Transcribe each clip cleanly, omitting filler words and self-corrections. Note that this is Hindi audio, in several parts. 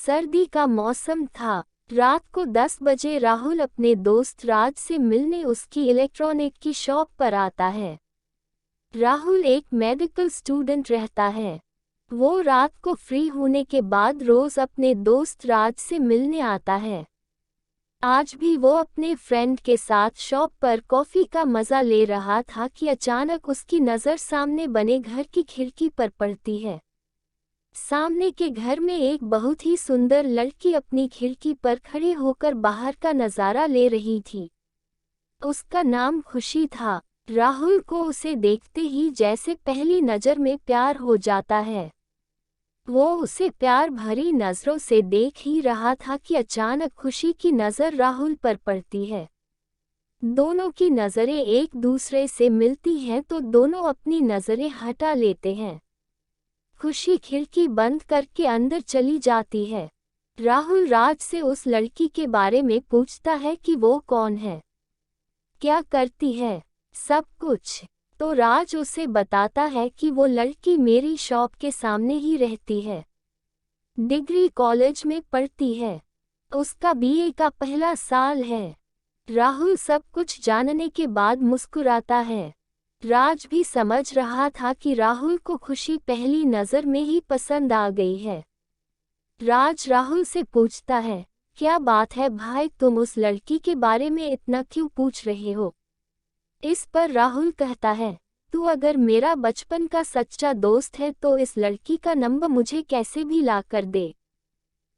सर्दी का मौसम था। रात को 10 बजे राहुल अपने दोस्त राज से मिलने उसकी इलेक्ट्रॉनिक की शॉप पर आता है। राहुल एक मेडिकल स्टूडेंट रहता है। वो रात को फ्री होने के बाद रोज अपने दोस्त राज से मिलने आता है। आज भी वो अपने फ्रेंड के साथ शॉप पर कॉफी का मजा ले रहा था कि अचानक उसकी नज़र सामने बने घर की खिड़की पर पड़ती है। सामने के घर में एक बहुत ही सुंदर लड़की अपनी खिड़की पर खड़े होकर बाहर का नज़ारा ले रही थी। उसका नाम खुशी था। राहुल को उसे देखते ही जैसे पहली नज़र में प्यार हो जाता है। वो उसे प्यार भरी नज़रों से देख ही रहा था कि अचानक खुशी की नज़र राहुल पर पड़ती है। दोनों की नज़रें एक दूसरे से मिलती हैं तो दोनों अपनी नज़रें हटा लेते हैं। खुशी खिड़की बंद करके अंदर चली जाती है। राहुल राज से उस लड़की के बारे में पूछता है कि वो कौन है, क्या करती है, सब कुछ। तो राज उसे बताता है कि वो लड़की मेरी शॉप के सामने ही रहती है, डिग्री कॉलेज में पढ़ती है, उसका बीए का पहला साल है। राहुल सब कुछ जानने के बाद मुस्कुराता है। राज भी समझ रहा था कि राहुल को खुशी पहली नज़र में ही पसंद आ गई है। राज राहुल से पूछता है, क्या बात है भाई, तुम उस लड़की के बारे में इतना क्यों पूछ रहे हो? इस पर राहुल कहता है, तू अगर मेरा बचपन का सच्चा दोस्त है तो इस लड़की का नंबर मुझे कैसे भी ला कर दे।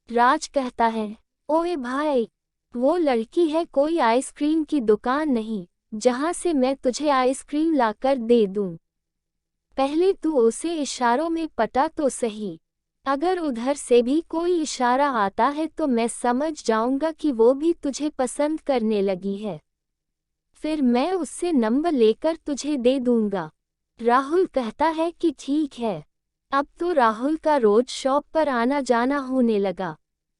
राज कहता है, ओए भाई, वो लड़की है कोई आइसक्रीम की दुकान नहीं जहां से मैं तुझे आइसक्रीम लाकर दे दूं। पहले तू उसे इशारों में पटा तो सही। अगर उधर से भी कोई इशारा आता है तो मैं समझ जाऊंगा कि वो भी तुझे पसंद करने लगी है। फिर मैं उससे नंबर लेकर तुझे दे दूंगा। राहुल कहता है कि ठीक है। अब तो राहुल का रोज शॉप पर आना जाना होने लगा।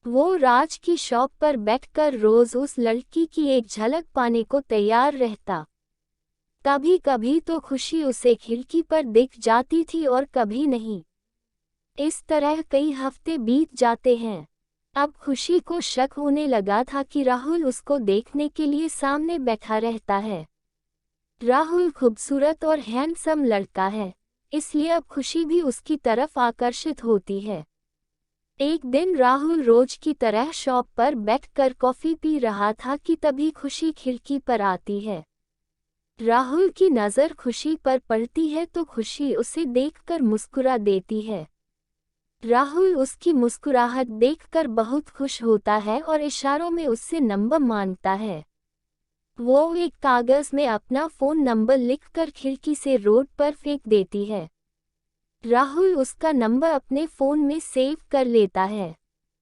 वो राज की शॉप पर बैठकर रोज उस लड़की की एक झलक पाने को तैयार रहता। कभी कभी तो खुशी उसे खिड़की पर दिख जाती थी और कभी नहीं। इस तरह कई हफ्ते बीत जाते हैं। अब खुशी को शक होने लगा था कि राहुल उसको देखने के लिए सामने बैठा रहता है। राहुल खूबसूरत और हैंडसम लड़का है, इसलिए अब खुशी भी उसकी तरफ आकर्षित होती है। एक दिन राहुल रोज की तरह शॉप पर बैठकर कॉफी पी रहा था कि तभी खुशी खिड़की पर आती है। राहुल की नज़र खुशी पर पड़ती है तो खुशी उसे देखकर मुस्कुरा देती है। राहुल उसकी मुस्कुराहट देखकर बहुत खुश होता है और इशारों में उससे नंबर मांगता है। वो एक कागज़ में अपना फ़ोन नंबर लिखकर खिड़की से रोड पर फेंक देती है। राहुल उसका नंबर अपने फ़ोन में सेव कर लेता है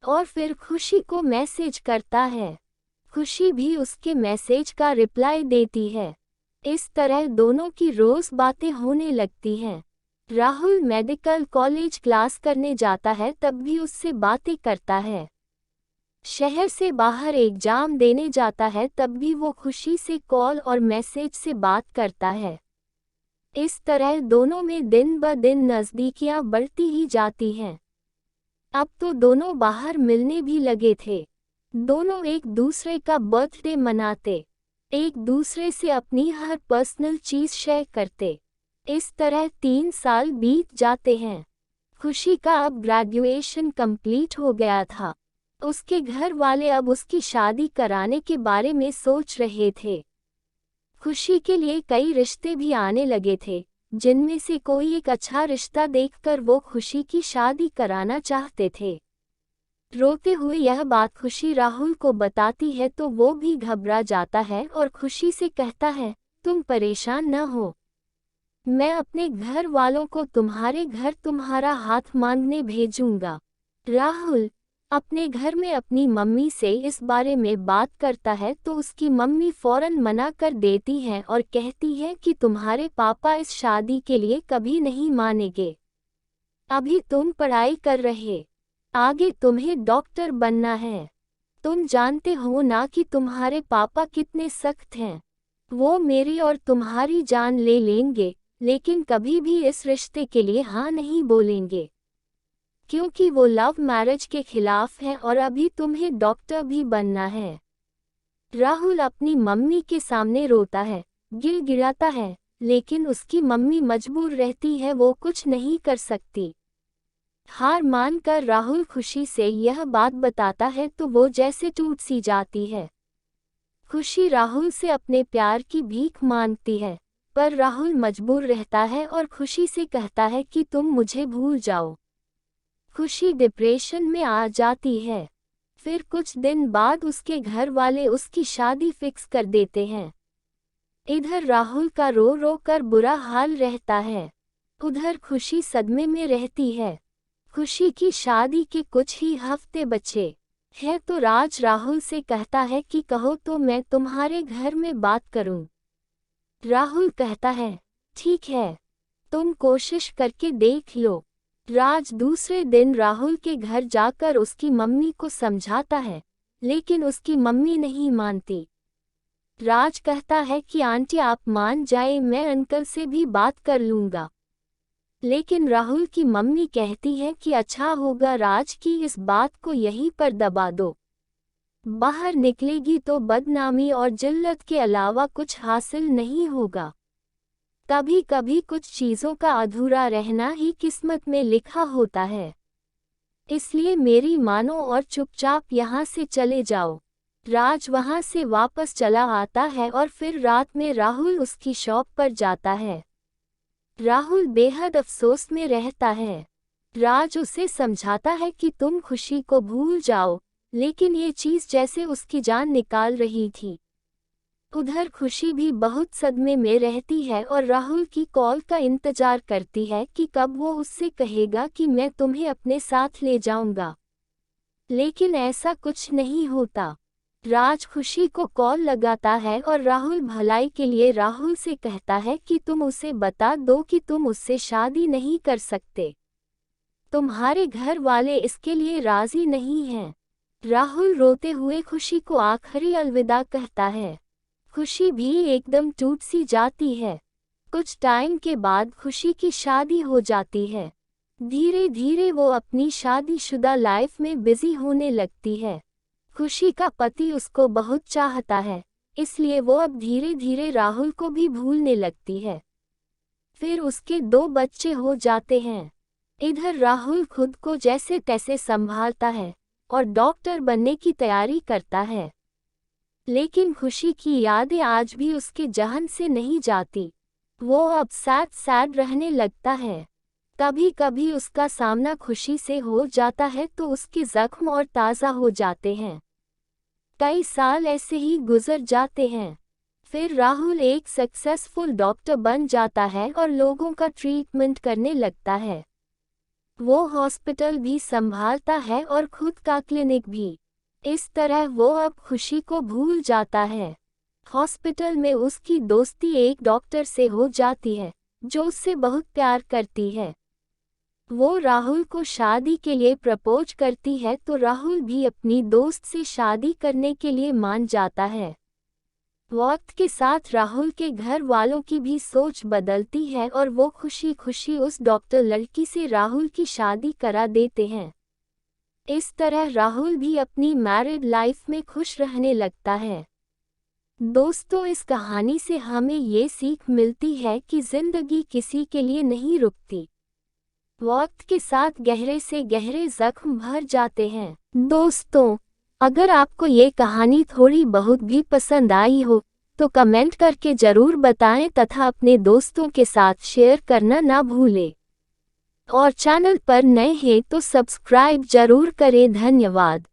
और फिर खुशी को मैसेज करता है। खुशी भी उसके मैसेज का रिप्लाई देती है। इस तरह दोनों की रोज़ बातें होने लगती हैं। राहुल मेडिकल कॉलेज क्लास करने जाता है तब भी उससे बातें करता है। शहर से बाहर एग्जाम देने जाता है तब भी वो खुशी से कॉल और मैसेज से बात करता है। इस तरह दोनों में दिन ब दिन नज़दीकियां बढ़ती ही जाती हैं। अब तो दोनों बाहर मिलने भी लगे थे। दोनों एक दूसरे का बर्थडे मनाते, एक दूसरे से अपनी हर पर्सनल चीज़ शेयर करते। इस तरह 3 साल बीत जाते हैं। खुशी का अब ग्रेजुएशन कंप्लीट हो गया था। उसके घर वाले अब उसकी शादी कराने के बारे में सोच रहे थे। खुशी के लिए कई रिश्ते भी आने लगे थे, जिनमें से कोई एक अच्छा रिश्ता देखकर वो खुशी की शादी कराना चाहते थे। रोते हुए यह बात खुशी राहुल को बताती है तो वो भी घबरा जाता है और खुशी से कहता है, तुम परेशान न हो, मैं अपने घर वालों को तुम्हारे घर तुम्हारा हाथ मांगने भेजूंगा। राहुल अपने घर में अपनी मम्मी से इस बारे में बात करता है तो उसकी मम्मी फौरन मना कर देती है और कहती है कि तुम्हारे पापा इस शादी के लिए कभी नहीं मानेंगे। अभी तुम पढ़ाई कर रहे, आगे तुम्हें डॉक्टर बनना है। तुम जानते हो ना कि तुम्हारे पापा कितने सख्त हैं। वो मेरी और तुम्हारी जान ले लेंगे, लेकिन कभी भी इस रिश्ते के लिए हाँ नहीं बोलेंगे। क्योंकि वो लव मैरिज के खिलाफ है और अभी तुम्हें डॉक्टर भी बनना है। राहुल अपनी मम्मी के सामने रोता है, गिड़गिड़ाता है, लेकिन उसकी मम्मी मजबूर रहती है, वो कुछ नहीं कर सकती। हार मानकर राहुल खुशी से यह बात बताता है तो वो जैसे टूट सी जाती है। खुशी राहुल से अपने प्यार की भीख मांगती है, पर राहुल मजबूर रहता है और खुशी से कहता है कि तुम मुझे भूल जाओ। खुशी डिप्रेशन में आ जाती है। फिर कुछ दिन बाद उसके घर वाले उसकी शादी फिक्स कर देते हैं। इधर राहुल का रो रो कर बुरा हाल रहता है, उधर खुशी सदमे में रहती है। खुशी की शादी के कुछ ही हफ्ते बचे हैं तो राज राहुल से कहता है कि कहो तो मैं तुम्हारे घर में बात करूं। राहुल कहता है, ठीक है, तुम कोशिश करके देख लो। राज दूसरे दिन राहुल के घर जाकर उसकी मम्मी को समझाता है, लेकिन उसकी मम्मी नहीं मानती। राज कहता है कि आंटी आप मान जाए, मैं अंकल से भी बात कर लूँगा। लेकिन राहुल की मम्मी कहती है कि अच्छा होगा राज की इस बात को यहीं पर दबा दो। बाहर निकलेगी तो बदनामी और जिल्लत के अलावा कुछ हासिल नहीं होगा। कभी कभी कुछ चीज़ों का अधूरा रहना ही किस्मत में लिखा होता है। इसलिए मेरी मानो और चुपचाप यहाँ से चले जाओ। राज वहाँ से वापस चला आता है और फिर रात में राहुल उसकी शॉप पर जाता है। राहुल बेहद अफसोस में रहता है। राज उसे समझाता है कि तुम खुशी को भूल जाओ, लेकिन ये चीज़ जैसे उसकी जान निकाल रही थी। उधर खुशी भी बहुत सदमे में रहती है और राहुल की कॉल का इंतजार करती है कि कब वो उससे कहेगा कि मैं तुम्हें अपने साथ ले जाऊंगा। लेकिन ऐसा कुछ नहीं होता। राज खुशी को कॉल लगाता है और राहुल भलाई के लिए राहुल से कहता है कि तुम उसे बता दो कि तुम उससे शादी नहीं कर सकते। तुम्हारे घर वाले इसके लिए राजी नहीं हैं। राहुल रोते हुए खुशी को आखिरी अलविदा कहता है। खुशी भी एकदम टूट सी जाती है। कुछ टाइम के बाद खुशी की शादी हो जाती है। धीरे धीरे वो अपनी शादीशुदा लाइफ में बिजी होने लगती है। खुशी का पति उसको बहुत चाहता है, इसलिए वो अब धीरे धीरे राहुल को भी भूलने लगती है। फिर उसके 2 बच्चे हो जाते हैं। इधर राहुल खुद को जैसे तैसे संभालता है और डॉक्टर बनने की तैयारी करता है। लेकिन खुशी की यादें आज भी उसके जहन से नहीं जाती। वो अब सैड रहने लगता है। कभी कभी उसका सामना खुशी से हो जाता है तो उसके जख्म और ताज़ा हो जाते हैं। कई साल ऐसे ही गुजर जाते हैं। फिर राहुल एक सक्सेसफुल डॉक्टर बन जाता है और लोगों का ट्रीटमेंट करने लगता है। वो हॉस्पिटल भी संभालता है और खुद का क्लिनिक भी। इस तरह वो अब खुशी को भूल जाता है। हॉस्पिटल में उसकी दोस्ती एक डॉक्टर से हो जाती है, जो उससे बहुत प्यार करती है। वो राहुल को शादी के लिए प्रपोज करती है तो राहुल भी अपनी दोस्त से शादी करने के लिए मान जाता है। वक्त के साथ राहुल के घर वालों की भी सोच बदलती है और वो खुशी खुशी उस डॉक्टर लड़की से राहुल की शादी करा देते हैं। इस तरह राहुल भी अपनी मैरिड लाइफ में खुश रहने लगता है। दोस्तों, इस कहानी से हमें ये सीख मिलती है कि जिंदगी किसी के लिए नहीं रुकती। वक्त के साथ गहरे से गहरे जख्म भर जाते हैं। दोस्तों, अगर आपको ये कहानी थोड़ी बहुत भी पसंद आई हो तो कमेंट करके ज़रूर बताएं तथा अपने दोस्तों के साथ शेयर करना ना भूलें। और चैनल पर नए हैं तो सब्सक्राइब जरूर करें। धन्यवाद।